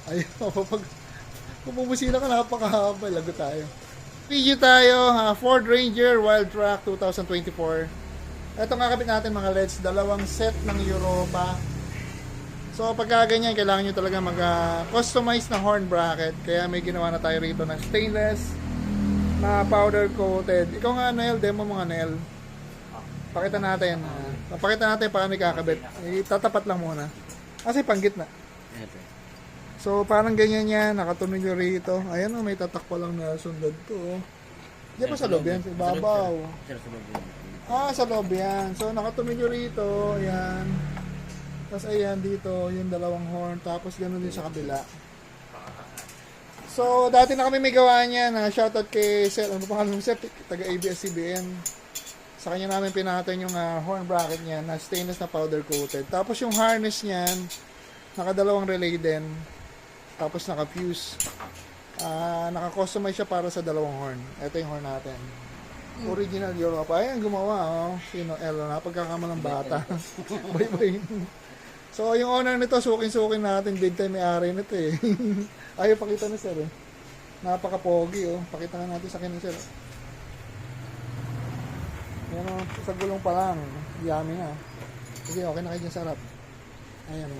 Ayun, pag pumubusina ka, napakahaba. Lago tayo. Video tayo, Ford Ranger Wild Track 2024. Ito kakabit natin mga LEDs, dalawang set ng Europa. So pagka ganyan, kailangan nyo talaga mag-customize na horn bracket. Kaya may ginawa na tayo rito na stainless na powder coated. Ikaw nga, Nel, demo mo nga, Nel. Pakita natin. Pakita natin paano ikakabit. Itatapat lang muna. Kasi panggit na. So parang ganyan yan, nakatunog nyo rito. Ayan o, may tatak pa lang na sundad to. Diyan pa sa loob yan, sa ibabaw. Sa loob yan. So nakatunog nyo rito, ayan. Tapos ayan dito, yung dalawang horn. Tapos ganoon din sa kabila. So dati na kami may gawa niyan. Shoutout kay Sir, ano pangalan mo Sir? Taga ABS-CBN. Sa kanya namin pinatan yung horn bracket niya na stainless na powder coated. Tapos yung harness niyan, nakadalawang relay din. Tapos naka-fuse. Naka-customize siya para sa dalawang horn. Ito yung horn natin. Original Europa. Ayan, gumawa. Sino? Elo na. Pagkakamalang bata. Bye-bye. So, yung owner nito, sukin-sukin natin. Big time may-ari nito eh. Ayaw pakita ni Sir eh. Napaka-pogi oh. Pakita nga natin sa akin ni Sir. Ayan o. Sa gulong pa lang. Yummy na. Sige, okay na kayo dyan sarap. Ayan o.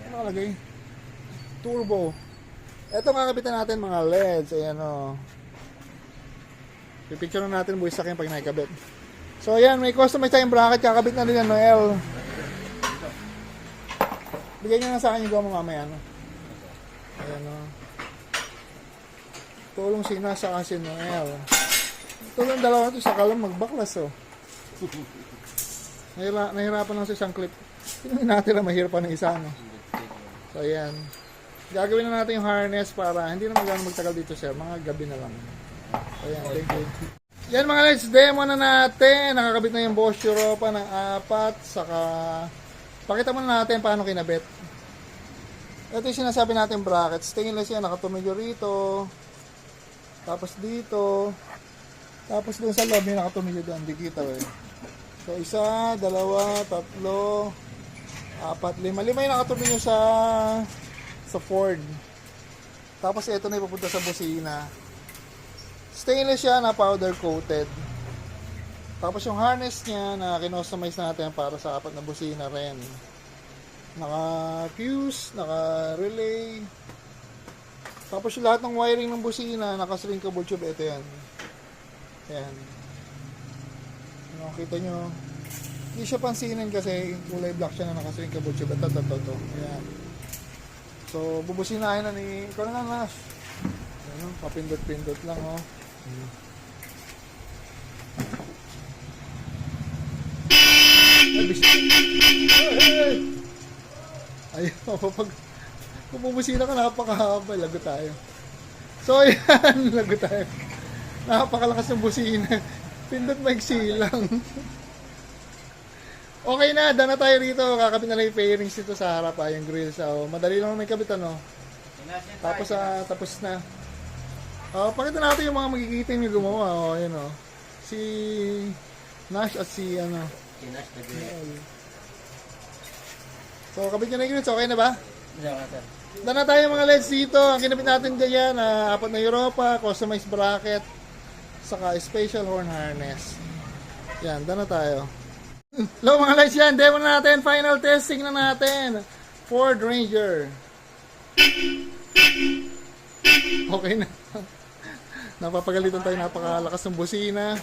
Ano nakalagay? Turbo. Ito kakabitan natin mga LEDs. Ayan o. Pipicture na natin buwis sa akin pag nakikabit. So ayan, may customize tayong bracket. Kakabit na rin yan, Noel. Bigyan nyo na sa akin yung gawa mo mamaya. No? Ayan o. Tulong si nasa kasi Noel. Tulong dalawa ito sa kalam magbaklas o. Nahirapan lang sa isang clip. Pinuhin natin na mahirapan ng isa. No? So ayan. Gagawin na natin yung harness para hindi na magtagal dito sir. Mga gabi na lang. Ayan, thank you. Yan mga LEDs, demo na natin. Nakakabit na yung Bosch Europa ng 4. Saka, pakita muna natin paano kinabit. Ito yung sinasabi natin bracket. Stainless yan, nakatumidyo rito. Tapos dito. Tapos doon sa loob, may nakatumidyo doon. Hindi kita eh. So, 1, 2, 3, 4, 5. 5 yung nakatumidyo sa Ford. Tapos ito na ipapunta sa busina. Stainless siya na powder coated. Tapos yung harness niya na kinostomize natin para sa 4 na busina rin. Naka fuse, naka relay. Tapos yung lahat ng wiring ng busina naka shrinkable tube. Ito yan. Ayan. Nakita nyo. Hindi siya pansinin kasi kulay black siya na naka shrinkable tube. Ito. Ayan. So bubusinahin na ni ikaw na Nash. Ayan, papindot-pindot lang oh. Ayun, pag pumubusina ka, napakahaba. Lago tayo. So, ayan, lago tayo. Napakalakas ng busina. Pindot maiksi lang. Okay na, dana tayo rito. Kakabit na lang yung fairings dito sa harap, yung grills. So, madali lang may kabit, ano. Tapos na. Pakita natin yung mga magigiting yung gumawa. Ayan o. Si Nash at si ano. Si Nash na gano'n. So, kabit nyo na yung grills. Okay na ba? Diyan ka sir. Dana tayo mga LEDs dito. Ang kinabit natin dyan, 4 na Europa, customized bracket, saka special horn harness. Yan, dana tayo. Hello mga LEDs yan. Demo na natin. Final testing na natin. Ford Ranger. Okay na. Napapagalitan tayo, napakalakas ng busina.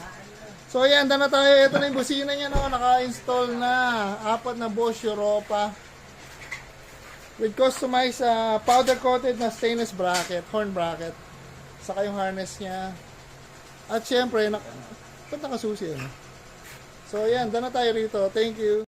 So ayan, dana tayo. Ito na yung busina niya, no? Naka-install na 4 na Bosch Europa with customized powder coated na stainless bracket, horn bracket, saka yung harness niya. At syempre, ba't nakasusi? So ayan, dana tayo rito. Thank you.